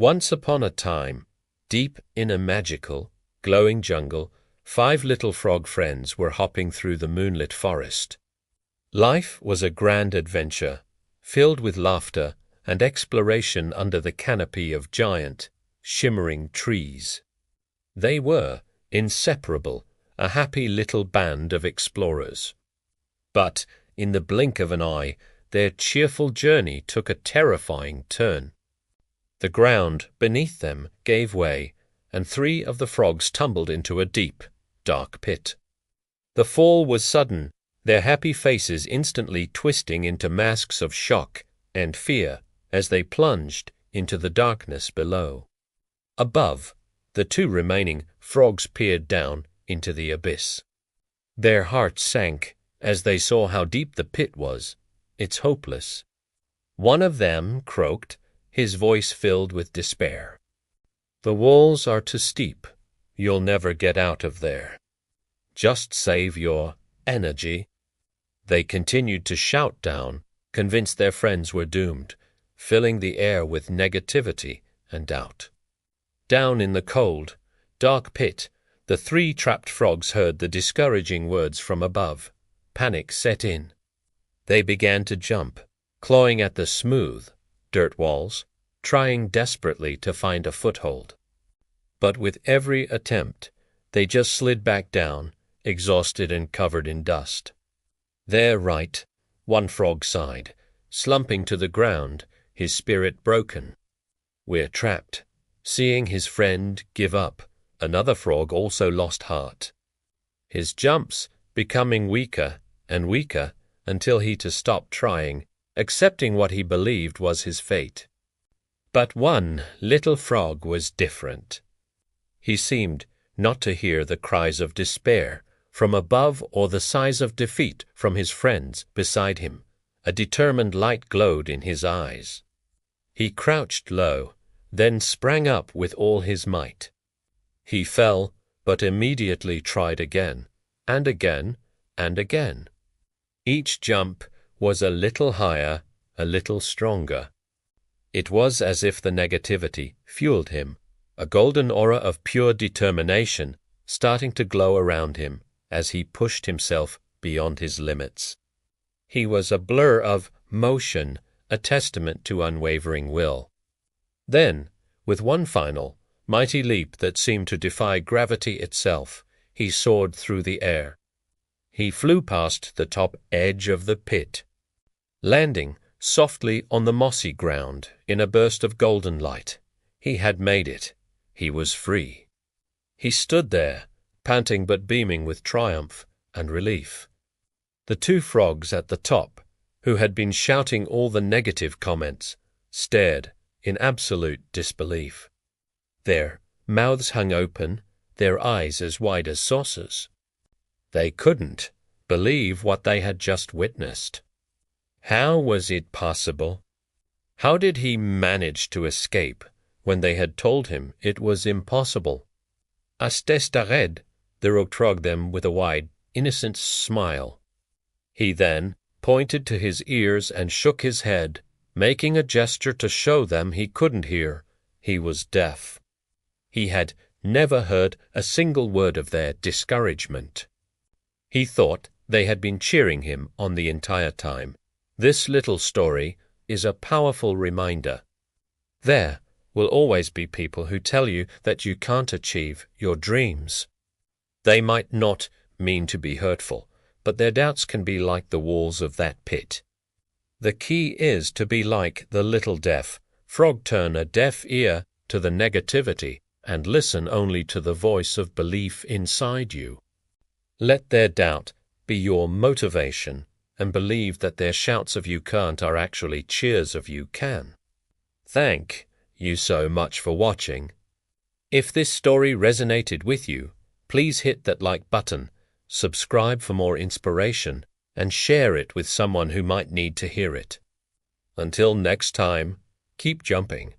Once upon a time, deep in a magical, glowing jungle, 5 little frog friends were hopping through the moonlit forest. Life was a grand adventure, filled with laughter and exploration under the canopy of giant, shimmering trees. They were inseparable, a happy little band of explorers. But in the blink of an eye, their cheerful journey took a terrifying turn. The ground beneath them gave way, and 3 of the frogs tumbled into a deep, dark pit. The fall was sudden, their happy faces instantly twisting into masks of shock and fear as they plunged into the darkness below. Above, the 2 remaining frogs peered down into the abyss. Their hearts sank as they saw how deep the pit was. It's hopeless. One of them croaked, his voice filled with despair. The walls are too steep. You'll never get out of there. Just save your energy. They continued to shout down, convinced their friends were doomed, filling the air with negativity and doubt. Down in the cold, dark pit, the 3 trapped frogs heard the discouraging words from above. Panic set in. They began to jump, clawing at the smooth dirt walls, trying desperately to find a foothold. But with every attempt, they just slid back down, exhausted and covered in dust. "They're right," one frog sighed, slumping to the ground, his spirit broken. "We're trapped." Seeing his friend give up, another frog also lost heart. His jumps becoming weaker and weaker until he to stop trying, accepting what he believed was his fate. But one little frog was different. He seemed not to hear the cries of despair from above or the sighs of defeat from his friends beside him. A determined light glowed in his eyes. He crouched low, then sprang up with all his might. He fell, but immediately tried again, and again, and again. Each jump was a little higher, a little stronger. It was as if the negativity fueled him, a golden aura of pure determination starting to glow around him as he pushed himself beyond his limits. He was a blur of motion, a testament to unwavering will. Then, with one final, mighty leap that seemed to defy gravity itself, he soared through the air. He flew past the top edge of the pit, landing softly on the mossy ground in a burst of golden light. He had made it. He was free. He stood there, panting but beaming with triumph and relief. The 2 frogs at the top, who had been shouting all the negative comments, stared in absolute disbelief. Their mouths hung open, their eyes as wide as saucers. They couldn't believe what they had just witnessed. How was it possible? How did he manage to escape when they had told him it was impossible? Astestared, the rogue trogged them with a wide, innocent smile. He then pointed to his ears and shook his head, making a gesture to show them he couldn't hear. He was deaf. He had never heard a single word of their discouragement. He thought they had been cheering him on the entire time. This little story is a powerful reminder. There will always be people who tell you that you can't achieve your dreams. They might not mean to be hurtful, but their doubts can be like the walls of that pit. The key is to be like the little deaf frog, turn a deaf ear to the negativity and listen only to the voice of belief inside you. Let their doubt be your motivation, and believe that their shouts of you can't are actually cheers of you can. Thank you so much for watching. If this story resonated with you, please hit that like button, subscribe for more inspiration, and share it with someone who might need to hear it. Until next time, keep jumping.